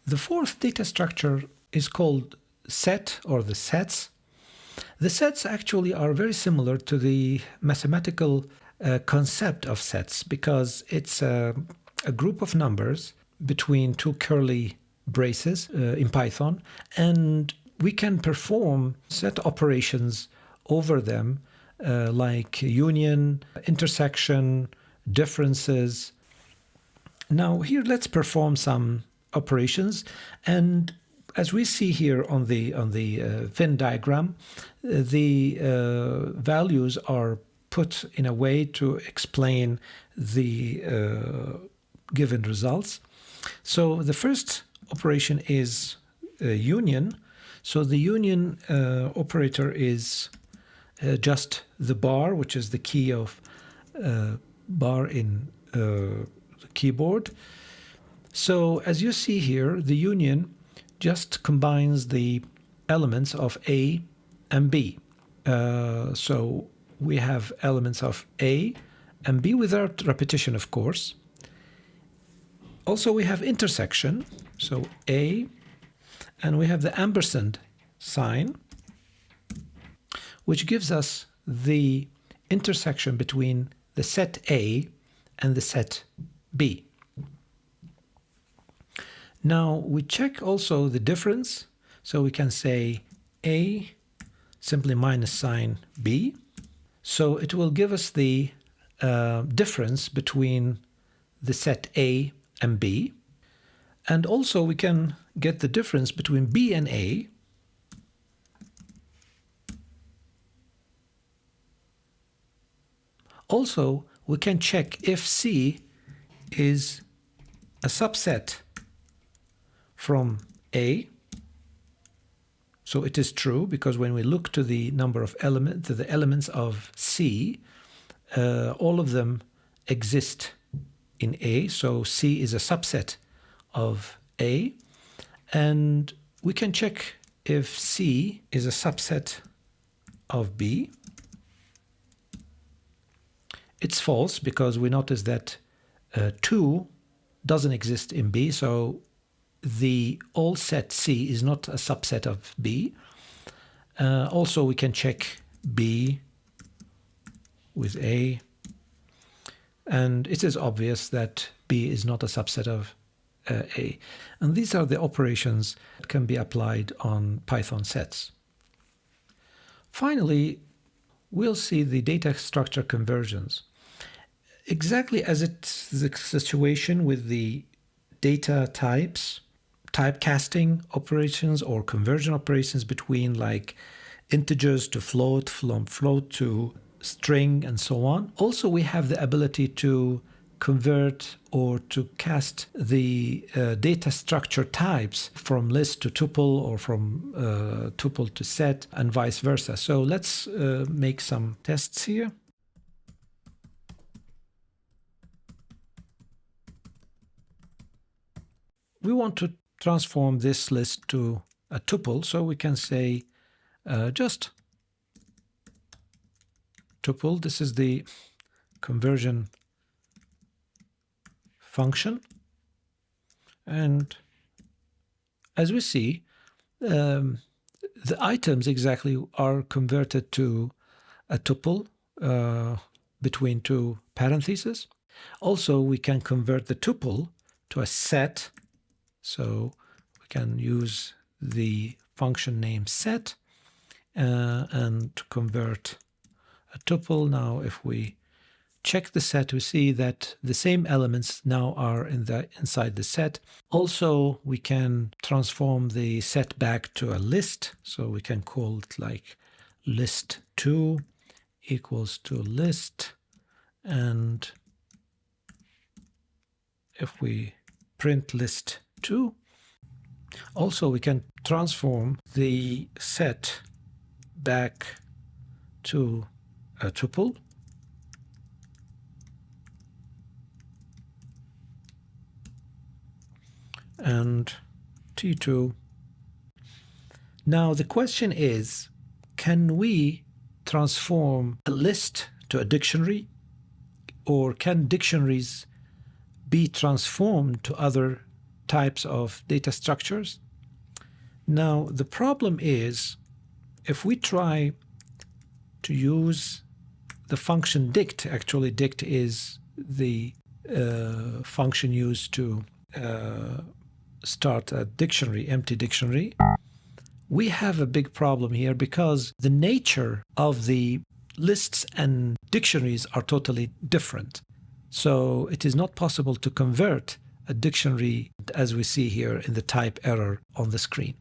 The fourth data structure is called set, or the sets. The sets actually are very similar to the mathematical concept of sets, because it's a group of numbers between two curly braces in Python, and we can perform set operations over them like union, intersection, differences. Now here let's perform some operations, and as we see here on the Venn diagram, the values are put in a way to explain the given results. So the first operation is union. So the union operator is just the bar, which is the key of bar in the keyboard. So as you see here, the union just combines the elements of A and B. So we have elements of A and B without repetition, of course. Also we have intersection, so A, and we have the ampersand sign, which gives us the intersection between the set A and the set B. Now we check also the difference, so we can say A simply minus sign B. So it will give us the difference between the set A and B. And also we can get the difference between B and A. Also, we can check if C is a subset from A. So it is true, because when we look to the number of elements of C, all of them exist in A. So C is a subset of A. And we can check if C is a subset of B. It's false, because we notice that 2 doesn't exist in B, so the all set C is not a subset of B. Also, we can check B with A, and it is obvious that B is not a subset of A. And these are the operations that can be applied on Python sets. Finally, we'll see the data structure conversions. Exactly as it's the situation with the data types, typecasting operations or conversion operations between like integers to float, from float to string, and so on. Also, we have the ability to convert or to cast the data structure types from list to tuple, or from tuple to set, and vice versa. So let's make some tests here. We want to transform this list to a tuple, so we can say just tuple. This is the conversion function. And as we see, the items exactly are converted to a tuple between two parentheses. Also, we can convert the tuple to a set. So we can use the function name set and to convert a tuple. Now, if we check the set, we see that the same elements now are inside the set. Also, we can transform the set back to a list. So we can call it like list2 equals to list. And if we print list2, also we can transform the set back to a tuple. And T2. Now the question is, can we transform a list to a dictionary, or can dictionaries be transformed to other types of data structures. Now, the problem is if we try to use the function dict, actually dict is the function used to start a dictionary, empty dictionary, we have a big problem here because the nature of the lists and dictionaries are totally different. So it is not possible to convert a dictionary as we see here in the type error on the screen.